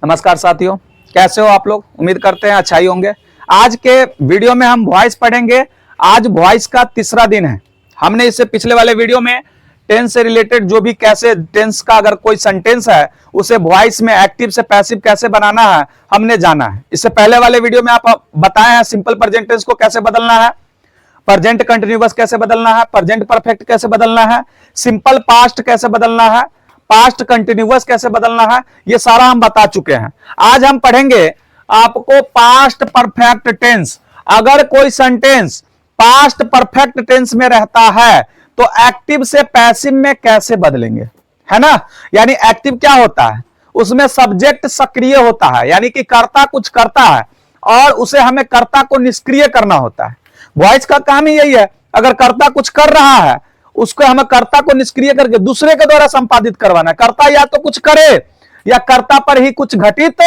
नमस्कार साथियों, कैसे हो आप लोग। उम्मीद करते हैं अच्छा ही होंगे। आज के वीडियो में हम वॉइस पढ़ेंगे। आज वॉइस का तीसरा दिन है। हमने इससे पिछले वाले वीडियो में टेंस से रिलेटेड जो भी कैसे टेंस का अगर कोई सेंटेंस है उसे वॉइस में एक्टिव से पैसिव कैसे बनाना है हमने जाना है। इससे पहले वाले वीडियो में आप बताए हैं सिंपल प्रेजेंट टेंस को कैसे बदलना है, प्रेजेंट कंटिन्यूअस कैसे बदलना है, प्रेजेंट परफेक्ट कैसे बदलना है, सिंपल पास्ट कैसे बदलना है, पास्ट कंटिन्यूअस कैसे बदलना है, ये सारा हम बता चुके हैं। आज हम पढ़ेंगे आपको पास्ट परफेक्ट टेंस। अगर कोई सेंटेंस पास्ट परफेक्ट टेंस में रहता है तो एक्टिव से पैसिव में कैसे बदलेंगे, है ना। यानी एक्टिव क्या होता है, उसमें सब्जेक्ट सक्रिय होता है, यानी कि कर्ता कुछ करता है और उसे हमें कर्ता को निष्क्रिय करना होता है। वॉइस का काम ही यही है, अगर कर्ता कुछ कर रहा है उसको हमें कर्ता को निष्क्रिय करके दूसरे के द्वारा संपादित करवाना है। कर्ता या तो कुछ करे या कर्ता पर ही कुछ घटित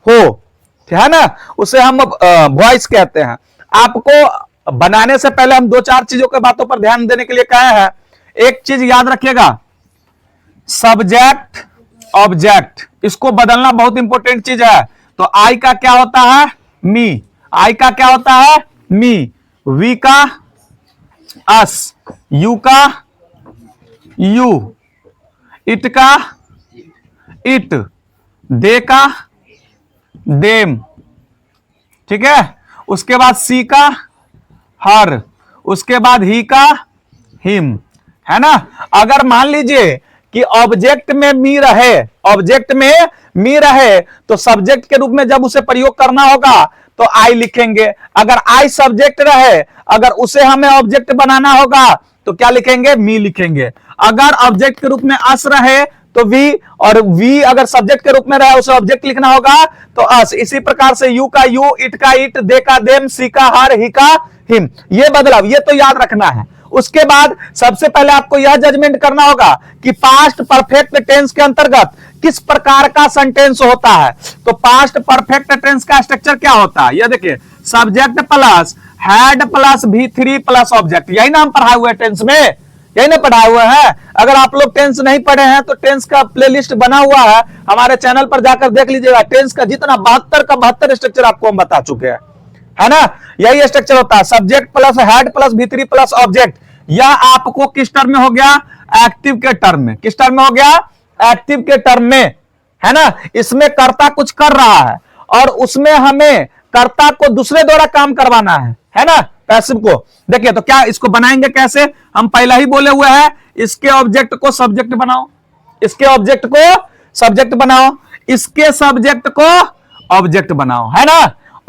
हो, है ना, उसे हम वॉइस कहते हैं। आपको बनाने से पहले हम दो चार चीजों के बातों पर ध्यान देने के लिए कहे हैं। एक चीज याद रखिएगा, सब्जेक्ट ऑब्जेक्ट, इसको बदलना बहुत इंपॉर्टेंट चीज है। तो आई का क्या होता है, मी। आई का क्या होता है, मी। वी का अस, यू का यू, इट का इट, दे का देम, ठीक है। उसके बाद सी का हर, उसके बाद ही का हिम, है ना। अगर मान लीजिए कि ऑब्जेक्ट में मी रहे, ऑब्जेक्ट में मी रहे तो सब्जेक्ट के रूप में जब उसे प्रयोग करना होगा तो आई लिखेंगे। अगर आई सब्जेक्ट रहे, अगर उसे हमें ऑब्जेक्ट बनाना होगा तो क्या लिखेंगे, मी लिखेंगे। अगर ऑब्जेक्ट के रूप में अस रहे तो वी, और वी अगर सब्जेक्ट के रूप में रहे उसे ऑब्जेक्ट लिखना होगा तो अस। इसी प्रकार से यू का यू, इट का इट, दे का देम, सी का हर, ही का हिम। ये बदलाव ये तो याद रखना है। उसके बाद सबसे पहले आपको यह जजमेंट करना होगा कि पास्ट परफेक्ट टेंस के अंतर्गत किस प्रकार का सेंटेंस होता है। तो पास्ट परफेक्ट टेंस का स्ट्रक्चर क्या होता है, ये देखिए, subject plus had plus V3 plus object. यही ना हम पढ़ाए हुए टेंस में, यही ना पढ़ाए हुए हैं। अगर आप लोग टेंस नहीं पढ़े हैं तो टेंस का प्लेलिस्ट बना हुआ है, हमारे चैनल पर जाकर देख लीजिएगा। टेंस का जितना 72 का 72 स्ट्रक्चर आपको हम बता चुके हैं, है ना। यही स्ट्रक्चर होता है, subject plus had plus V3 plus object. यह आपको किस टर्म में हो गया, एक्टिव के टर्म में। किस टर्म में हो गया, एक्टिव के टर्म में, है ना। इसमें कर्ता कुछ कर रहा है और उसमें हमें कर्ता को दूसरे द्वारा काम करवाना है ना, पैसिव को। देखिए तो क्या इसको बनाएंगे कैसे, हम पहले ही बोले हुए हैं, इसके ऑब्जेक्ट को सब्जेक्ट बनाओ, इसके ऑब्जेक्ट को सब्जेक्ट बनाओ, इसके सब्जेक्ट को ऑब्जेक्ट बनाओ, है ना।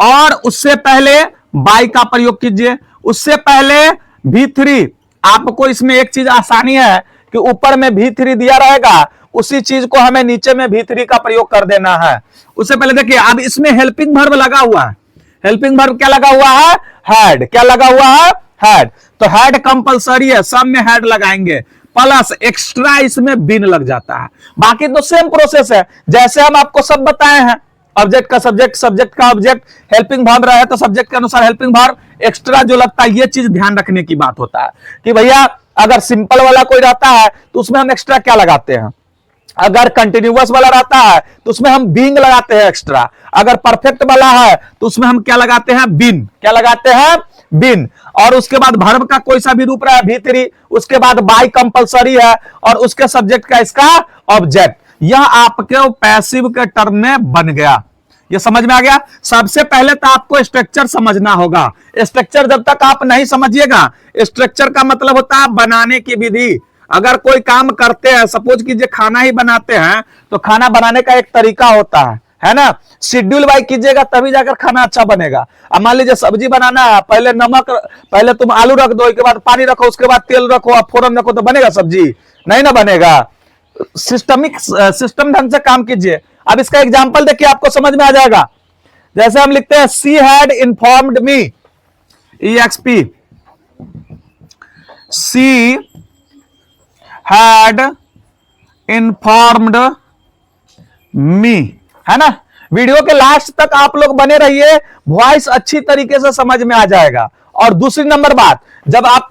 और उससे पहले बाई का प्रयोग कीजिए, उससे पहले V3। आपको इसमें एक चीज आसानी है कि ऊपर में V3 दिया रहेगा, उसी चीज को हमें नीचे में V3 का प्रयोग कर देना है। उससे पहले देखिए, अब इसमें हेल्पिंग वर्ब लगा हुआ है। हेल्पिंग वर्ब क्या लगा हुआ है, हैड। क्या लगा हुआ है, हैड। तो हैड कंपलसरी है, सब में हैड लगाएंगे, प्लस एक्स्ट्रा इसमें बिन लग जाता है। बाकी तो सेम प्रोसेस है जैसे हम आपको सब बताए हैं। ऑब्जेक्ट का सब्जेक्ट, सब्जेक्ट का ऑब्जेक्ट, हेल्पिंग वर्ब रहे तो सब्जेक्ट के अनुसार हेल्पिंग वर्ब, एक्स्ट्रा जो लगता है, ये चीज ध्यान रखने की बात होता है कि भैया अगर सिंपल वाला कोई रहता है तो उसमें हम एक्स्ट्रा क्या लगाते हैं। अगर कंटिन्यूअस वाला रहता है तो उसमें हम बीइंग लगाते हैं एक्स्ट्रा। अगर परफेक्ट वाला है तो उसमें हम क्या लगाते हैं, बिन। क्या लगाते हैं, बिन। और उसके बाद वर्ब का कोई सा भी रूप रहा है V3, उसके बाद बाई कंपलसरी है और उसके सब्जेक्ट का इसका ऑब्जेक्ट। यह आपके पैसिव के टर्म में बन गया। ये समझ में आ गया। सबसे पहले तो आपको स्ट्रक्चर समझना होगा। स्ट्रक्चर जब तक आप नहीं समझिएगा, स्ट्रक्चर का मतलब होता है बनाने की विधि। अगर कोई काम करते हैं, सपोज कीजिए खाना ही बनाते हैं, तो खाना बनाने का एक तरीका होता है ना। शेड्यूल वाइज कीजिएगा तभी जाकर खाना अच्छा बनेगा। अब मान लीजिए सब्जी बनाना है, पहले नमक, पहले तुम आलू रख दो, उसके बाद पानी रखो, उसके बाद तेल रखो, अब फोरन रखो, तो बनेगा सब्जी? नहीं ना बनेगा। सिस्टम ढंग से काम कीजिए। अब इसका एग्जांपल देखिए, आपको समझ में आ जाएगा। जैसे हम लिखते हैं, she had informed me, EXP, she had informed मी, है ना। वीडियो के लास्ट तक आप लोग बने रहिए, वॉइस अच्छी तरीके से समझ में आ जाएगा। और दूसरी नंबर बात, जब आप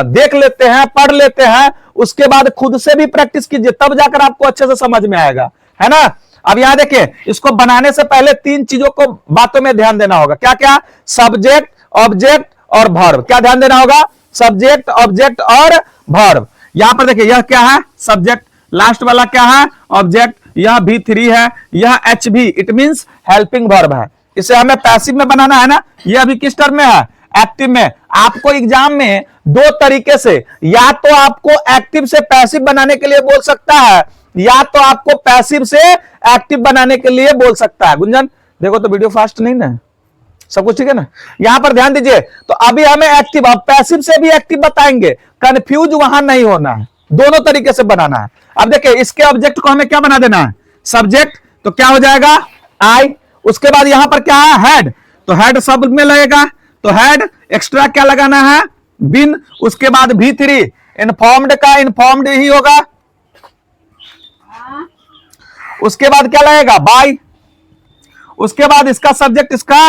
देख लेते हैं, पढ़ लेते हैं, उसके बाद खुद से भी प्रैक्टिस कीजिए, तब जाकर आपको अच्छे से समझ में आएगा, है ना। अब यहां देखिए, इसको बनाने से पहले तीन चीजों को बातों में ध्यान देना होगा। क्या क्या? सब्जेक्ट, ऑब्जेक्ट और वर्ब। क्या ध्यान देना होगा? सब्जेक्ट, ऑब्जेक्ट और वर्ब। यहां पर देखिए, यह क्या है? सब्जेक्ट। लास्ट वाला क्या है? ऑब्जेक्ट। यह V3 है, यह HV, it means helping verb है। इसे हमें पैसिव में बनाना है ना। यह अभी किस टर्म में है? एक्टिव में। आपको एग्जाम में दो तरीके से, या तो आपको एक्टिव से पैसिव बनाने के लिए बोल सकता है, या तो आपको पैसिव से एक्टिव बनाने के लिए बोल सकता है। गुंजन देखो तो वीडियो फास्ट नहीं ना, सब कुछ ठीक है ना। यहां पर ध्यान दीजिए, तो अभी हमें एक्टिव, अब पैसिव से भी एक्टिव बताएंगे, कंफ्यूज वहां नहीं होना है, दोनों तरीके से बनाना है। अब देखिए, इसके ऑब्जेक्ट को हमें क्या बना देना है? सब्जेक्ट। तो क्या हो जाएगा? आई। उसके बाद यहां पर क्या है? हेड। तो हेड सब में लगेगा, तो हेड एक्स्ट्रा क्या लगाना है? बिन। उसके बाद V3, इन्फॉर्म्ड का इन्फॉर्म्ड ही होगा। उसके बाद क्या लगेगा? बाय। उसके बाद इसका सब्जेक्ट, इसका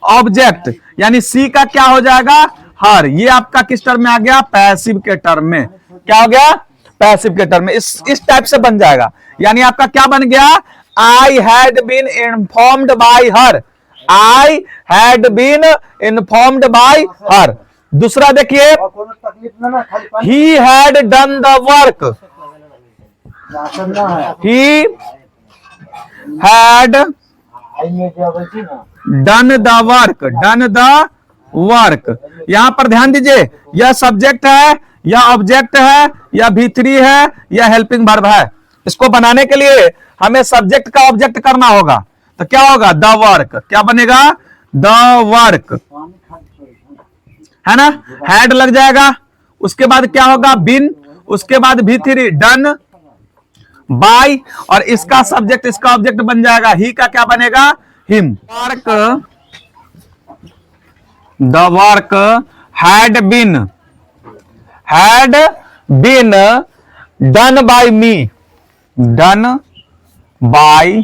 ऑब्जेक्ट, यानी सी का क्या हो जाएगा? हर। ये आपका किस टर्म में आ गया? पैसिव के टर्म में। क्या हो गया? पैसिव के टर्म में। इस टाइप से बन जाएगा। यानी आपका क्या बन गया? I had been informed by her. I had been informed by her. दूसरा देखिए, he had done the work. He had done the work. Done the work. यहां पर ध्यान दीजिए, यह सब्जेक्ट है, यह ऑब्जेक्ट है, यह V3 है, यह हेल्पिंग वर्ब है। इसको बनाने के लिए हमें सब्जेक्ट का ऑब्जेक्ट करना होगा, तो क्या होगा? The work. क्या बनेगा? द वर्क, है ना। हैड लग जाएगा। उसके बाद क्या होगा? बिन। उसके बाद V3, डन बाय, और इसका सब्जेक्ट, इसका ऑब्जेक्ट बन जाएगा। ही का क्या बनेगा? Him. Work, the work had been done by me. Done by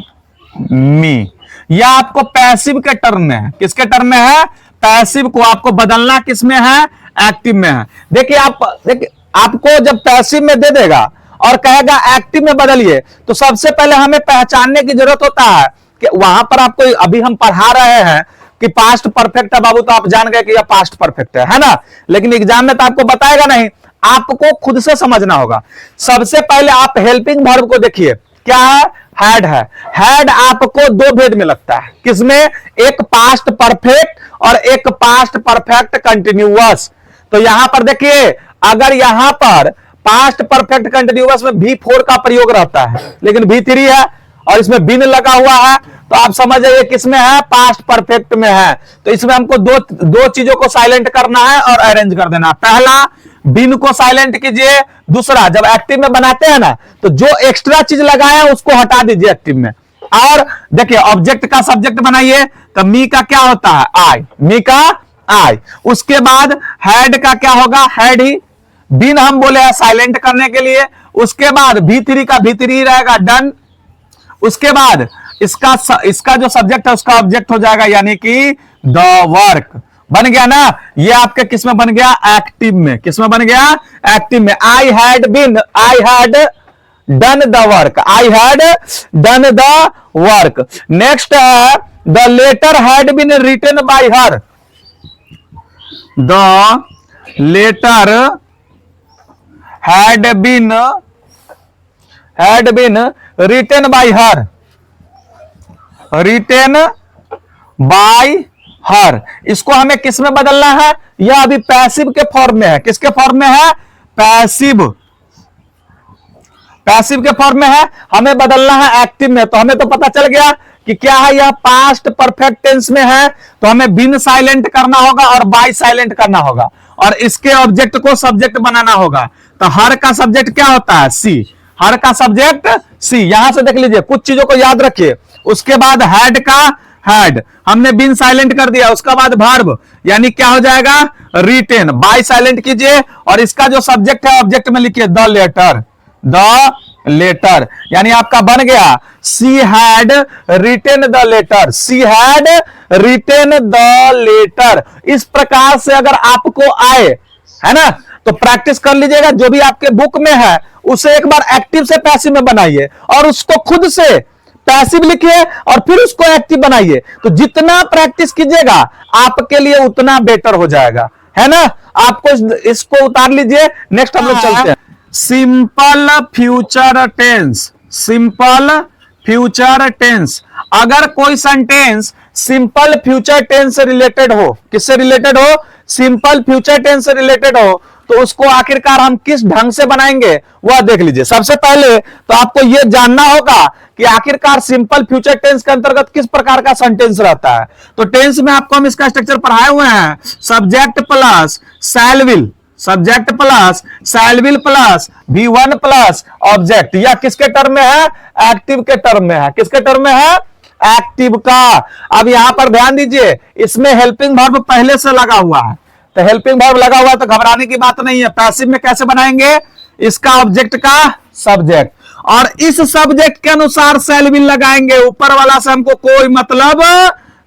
me. यह आपको पैसिव के टर्म में है। किसके टर्म में है? पैसिव को आपको बदलना किस में है? एक्टिव में है। देखिए, आपको जब पैसिव में दे देगा और कहेगा एक्टिव में बदलिए, तो सबसे पहले हमें पहचानने की जरूरत होता है कि वहां पर आपको, अभी हम पढ़ा रहे हैं कि पास्ट परफेक्ट है बाबू, तो आप जान गए कि यह पास्ट परफेक्ट है ना। लेकिन एग्जाम में तो आपको बताएगा नहीं, आपको खुद से समझना होगा। सबसे पहले आप हेल्पिंग वर्ब को देखिए, क्या है? हैड है। हैड आपको दो भेद में लगता है। किसमें? एक पास्ट परफेक्ट और एक पास्ट परफेक्ट कंटिन्यूअस। तो यहां पर देखिए, अगर यहां पर पास्ट परफेक्ट कंटिन्यूअस में V4 का प्रयोग रहता है, लेकिन V3 है और इसमें बिन लगा हुआ है, तो आप समझ जाइए किसमें है? पास्ट परफेक्ट में है। तो इसमें हमको दो चीजों को साइलेंट करना है और अरेंज कर देना। पहला, बिन को साइलेंट कीजिए। दूसरा, जब एक्टिव में बनाते हैं ना, तो जो एक्स्ट्रा चीज लगाया उसको हटा दीजिए एक्टिव में। और देखिए, ऑब्जेक्ट का सब्जेक्ट बनाइए, तो मी का क्या होता है? आई। मी का आई। उसके बाद हैड का क्या होगा? Had he. बिन हम बोले हैं साइलेंट करने के लिए। उसके बाद V3 का V3 ही रहेगा, डन। उसके बाद इसका जो सब्जेक्ट है उसका ऑब्जेक्ट हो जाएगा, यानी कि द वर्क। बन गया ना। ये आपके किस में बन गया? एक्टिव में। किस में बन गया? एक्टिव में। I had done the work. I had done the work. Next है, the letter had been written by her. The letter had been written by her. Written by her. इसको हमें किस में बदलना है? यह अभी पैसिव के फॉर्म में है। किसके फॉर्म में है? पैसिव। पैसिव के फॉर्म में है, हमें बदलना है एक्टिव में। तो हमें तो पता चल गया कि क्या है, यह पास्ट परफेक्ट टेंस में है, तो हमें बिन साइलेंट करना होगा और बाय साइलेंट करना होगा, और इसके ऑब्जेक्ट को सब्जेक्ट बनाना होगा। तो हर का सब्जेक्ट क्या होता है? सी। हर का सब्जेक्ट सी। यहां से देख लीजिए, कुछ चीजों को याद रखिए। उसके बाद हैड का हैड, हमने बिन साइलेंट कर दिया। उसके बाद वर्ब, यानी क्या हो जाएगा? रिटेन। बाय साइलेंट कीजिए, और इसका जो सब्जेक्ट है ऑब्जेक्ट में लिखिए द लेटर। द लेटर, यानी आपका बन गया she had written the letter. She had written the letter. इस प्रकार से अगर आपको आए, है ना, तो प्रैक्टिस कर लीजिएगा। जो भी आपके बुक में है उसे एक बार एक्टिव से पैसिव में बनाइए, और उसको खुद से पैसिव लिखिए और फिर उसको एक्टिव बनाइए। तो जितना प्रैक्टिस कीजिएगा आपके लिए उतना बेटर हो जाएगा, है ना। आपको इसको उतार लीजिए। नेक्स्ट हम लोग चलते हैं। Simple future tense, simple future tense. अगर कोई सेंटेंस सिंपल फ्यूचर टेंस से रिलेटेड हो, किससे रिलेटेड हो, सिंपल फ्यूचर टेंस से रिलेटेड हो, तो उसको आखिरकार हम किस ढंग से बनाएंगे वह देख लीजिए। सबसे पहले तो आपको यह जानना होगा कि आखिरकार सिंपल फ्यूचर टेंस के अंतर्गत किस प्रकार का सेंटेंस रहता है। तो टेंस में आपको हम इसका स्ट्रक्चर पढ़ाए हुए हैं, subject plus shell will, subject plus shell will plus V1 plus object. यह किसके टर्म में है, एक्टिव के टर्म में है। किसके टर्म में है, एक्टिव का। अब यहां पर ध्यान दीजिए, इसमें हेल्पिंग वर्ब पहले से लगा हुआ है, तो हेल्पिंग वर्ब लगा हुआ तो घबराने की बात नहीं है। पैसिव में कैसे बनाएंगे, इसका ऑब्जेक्ट का सब्जेक्ट, और इस सब्जेक्ट के अनुसार शैल विल लगाएंगे। ऊपर वाला से हमको कोई मतलब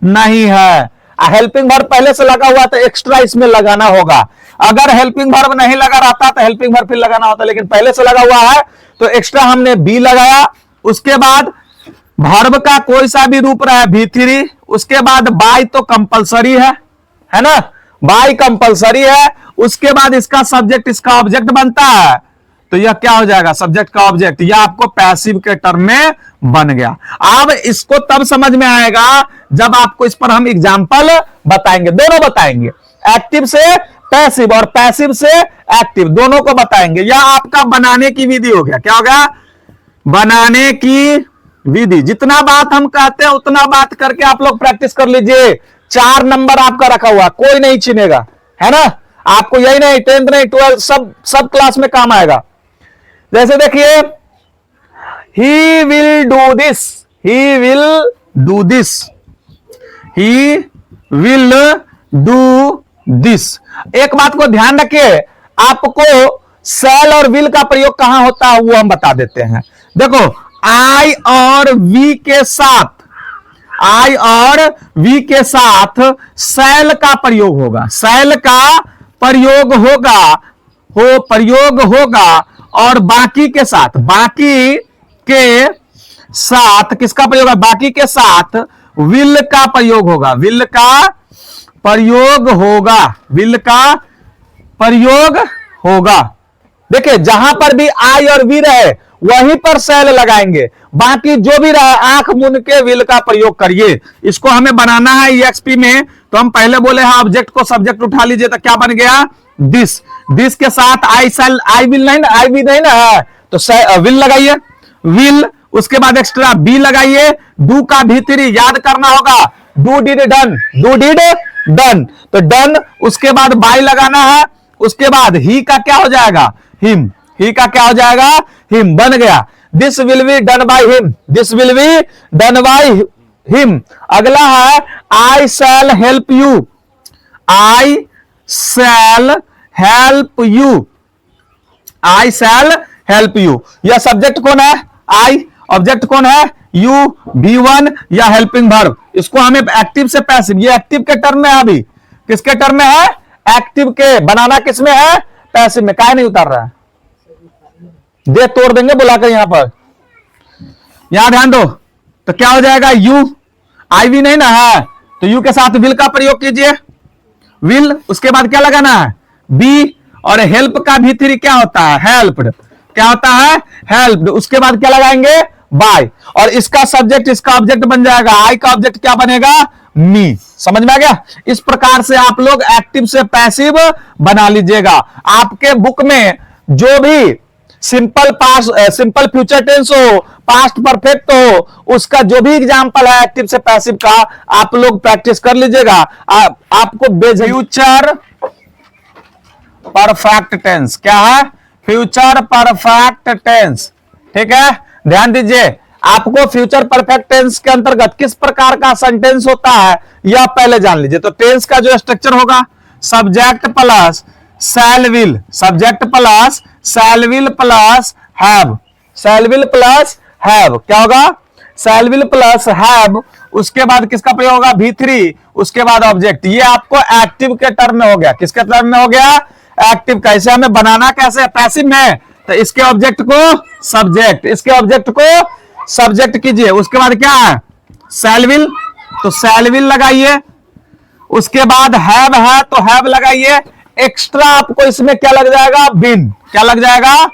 नहीं है। हेल्पिंग वर्ब पहले से लगा हुआ तो एक्स्ट्रा इसमें लगाना होगा। अगर हेल्पिंग वर्ब नहीं लगा रहता तो हेल्पिंग वर्ब फिर लगाना होता, लेकिन पहले से लगा हुआ है तो एक्स्ट्रा हमने बी लगाया। उसके बाद वर्ब का कोई सा भी रूप रहा है V3। उसके बाद बाय तो कंपलसरी है ना, बाय कंपलसरी है। उसके बाद इसका सब्जेक्ट इसका ऑब्जेक्ट बनता है, तो यह क्या हो जाएगा, सब्जेक्ट का ऑब्जेक्ट। यह आपको पैसिव के टर्म में बन गया। अब इसको तब समझ में आएगा जब आपको इस पर हम एग्जाम्पल बताएंगे, दोनों बताएंगे, एक्टिव से पैसिव और पैसिव से एक्टिव, दोनों को बताएंगे। यह आपका बनाने की विधि हो गया। क्या हो गया, बनाने की विधि। जितना बात हम कहते हैं उतना बात करके आप लोग प्रैक्टिस कर लीजिए। 4 नंबर आपका रखा हुआ, कोई नहीं छीनेगा, है ना। आपको यही नहीं, 10th नहीं 12th सब क्लास में काम आएगा। जैसे देखिए, he will do this, he will do this, he will do this. एक बात को ध्यान रखिए, आपको शैल और विल का प्रयोग कहां होता है वो हम बता देते हैं। देखो, आई और वी के साथ, आई और वी के साथ शैल का प्रयोग होगा, शैल का प्रयोग होगा, प्रयोग होगा। और बाकी के साथ, बाकी के साथ किसका प्रयोग है, बाकी के साथ विल का प्रयोग होगा, विल का प्रयोग होगा, विल का प्रयोग होगा। देखिए, जहां पर भी आई और वी रहे वहीं पर शैल लगाएंगे, बाकी जो भी रहा आंख मुन के विल का प्रयोग करिए। इसको हमें बनाना है EXP में, तो हम पहले बोले हैं ऑब्जेक्ट को सब्जेक्ट उठा लीजिए, तो क्या बन गया, दिस। दिस के साथ आई शैल, आई विल नहीं ना, आई विल नहीं ना है, तो विल लगाइए, विल। उसके बाद एक्स्ट्रा बी लगाइए, डू का भीतरी याद करना होगा, do did done, do did done, तो डन। उसके बाद बाय लगाना है। उसके बाद ही का क्या हो जाएगा, हिम, ही का क्या हो जाएगा, हिम, बन गया। This will be done by him, this will be done by him. अगला है I shall help you, I shall help you, I shall help you. यह सब्जेक्ट कौन है, आई, ऑब्जेक्ट कौन है, यू, V1 या हेल्पिंग वर्ब। इसको हमें एक्टिव से पैसिव, ये एक्टिव के टर्म में है, अभी किसके टर्म में है, एक्टिव के। बनाना किसमें है, पैसिव में। काहे नहीं उतार रहा है, दे तोड़ देंगे बुलाकर यहां पर, यहां ध्यान दो। तो क्या हो जाएगा, यू, आई भी नहीं ना है, तो यू के साथ विल का प्रयोग कीजिए, विल। उसके बाद क्या लगाना है, बी। और हेल्प का भीतरी क्या होता है, हेल्प्ड, क्या होता है, हेल्प्ड। उसके बाद क्या लगाएंगे, बाय। और इसका सब्जेक्ट इसका ऑब्जेक्ट बन जाएगा, आई का ऑब्जेक्ट क्या बनेगा, मी। समझ में आ गया। इस प्रकार से आप लोग एक्टिव से पैसिव बना लीजिएगा। आपके बुक में जो भी simple past, simple future tense हो, पास्ट परफेक्ट हो, उसका जो भी एग्जांपल है एक्टिव से पैसिव का, आप लोग प्रैक्टिस कर लीजिएगा। आपको फ्यूचर परफेक्ट टेंस क्या है, फ्यूचर परफेक्ट टेंस, ठीक है। ध्यान दीजिए, आपको फ्यूचर परफेक्ट टेंस के अंतर्गत किस प्रकार का सेंटेंस होता है यह पहले जान लीजिए। तो टेंस का जो स्ट्रक्चर होगा, subject plus shell will, subject plus shell will plus have, shell will plus have. क्या होगा, शैल विल प्लस हैव। उसके बाद किसका प्रयोग होगा, V3। उसके बाद ऑब्जेक्ट। ये आपको एक्टिव के टर्म में हो गया, किसके टर्म में हो गया, एक्टिव। कैसे हमें बनाना, कैसे पैसिव में, तो इसके ऑब्जेक्ट को सब्जेक्ट, इसके ऑब्जेक्ट को सब्जेक्ट कीजिए, उसके बाद क्या है, शैल विल, तो शैल विल लगाइए, उसके बाद हैव है तो हैव लगाइए, एक्स्ट्रा आपको इसमें क्या लग जाएगा, बीन, क्या लग जाएगा,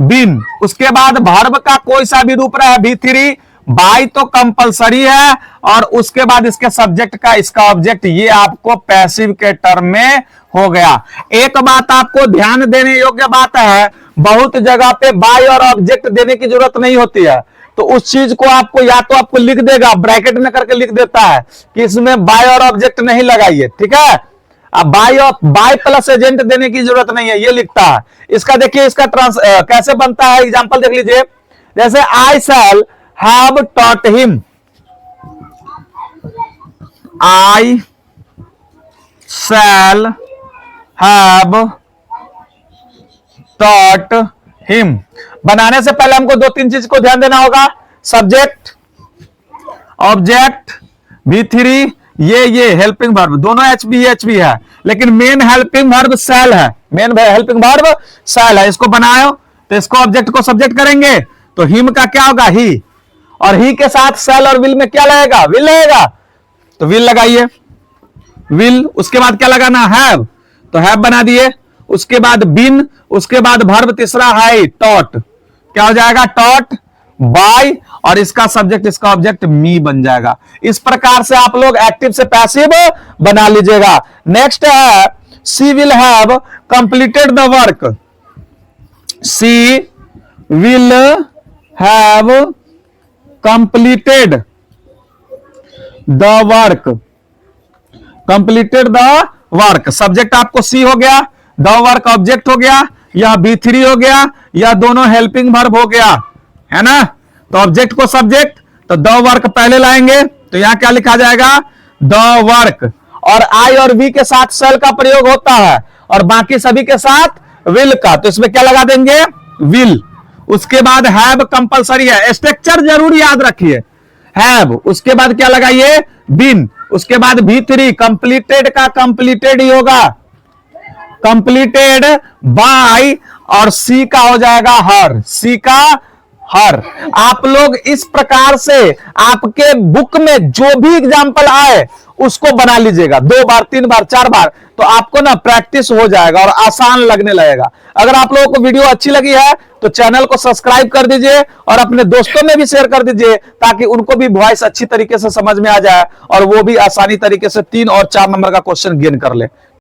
बीन। उसके बाद वर्ब का कोई सा भी रूप रहा है, V3, बाय तो कंपलसरी है, और उसके बाद इसके सब्जेक्ट का इसका ऑब्जेक्ट, ये आपको पैसिव के टर्म में हो गया। एक बात आपको ध्यान देने योग्य बात है, बहुत जगह पे बाय और ऑब्जेक्ट देने की जरूरत नहीं होती है, तो उस चीज को आपको या तो आपको लिख देगा, ब्रैकेट में करके लिख देता है कि इसमें बाय और ऑब्जेक्ट नहीं लगाइए, ठीक है। अब बाय प्लस एजेंट देने की जरूरत नहीं है, ये लिखता है। इसका देखिए, इसका कैसे बनता है, एग्जांपल देख लीजिए, जैसे I shall have taught him, I shall have taught him. बनाने से पहले हमको दो तीन चीज को ध्यान देना होगा, सब्जेक्ट, ऑब्जेक्ट, V3, ये हेल्पिंग वर्ब, दोनों एच बी है, लेकिन मेन हेल्पिंग वर्ब शैल है, मेन हेल्पिंग वर्ब शैल है। इसको बनाओ तो इसको ऑब्जेक्ट को सब्जेक्ट करेंगे, तो हिम का क्या होगा, ही, और ही के साथ शैल और विल में क्या लगेगा, विल लगेगा, तो विल लगाइए, विल। उसके बाद क्या लगाना, हैव, तो हैव बना दिए, उसके बाद बिन, उसके बाद वर्ब तीसरा है टॉट, क्या हो जाएगा, टॉट बाय, और इसका सब्जेक्ट इसका ऑब्जेक्ट मी बन जाएगा। इस प्रकार से आप लोग एक्टिव से पैसिव बना लीजिएगा। नेक्स्ट है she will have completed the work, she will have completed the work, completed the work, subject आपको सी हो गया, द वर्क ऑब्जेक्ट हो गया, यह V3 हो गया, यह दोनों हेल्पिंग वर्ब हो गया, है ना। तो ऑब्जेक्ट को सब्जेक्ट, तो द वर्क पहले लाएंगे, तो यहां क्या लिखा जाएगा, द वर्क, और आई और वी के साथ शैल का प्रयोग होता है, और बाकी सभी के साथ विल का, तो इसमें क्या लगा देंगे, विल। उसके बाद हैव कंपलसरी है, स्ट्रक्चर जरूर याद रखिए, हैव, उसके बाद क्या लगाइए, बिन, उसके बाद V3, कंप्लीटेड का कंप्लीटेड ही होगा, कंप्लीटेड बाय, और सी का हो जाएगा हर, सी का हर। आप लोग इस प्रकार से आपके बुक में जो भी एग्जाम्पल आए उसको बना लीजिएगा, 2 बार 3 बार 4 बार, तो आपको ना प्रैक्टिस हो जाएगा और आसान लगने लगेगा। अगर आप लोगों को वीडियो अच्छी लगी है तो चैनल को सब्सक्राइब कर दीजिए और अपने दोस्तों में भी शेयर कर दीजिए, ताकि उनको भी वॉइस अच्छी तरीके से समझ में आ जाए और वो भी आसानी तरीके से 3 और 4 नंबर का क्वेश्चन गेन कर ले।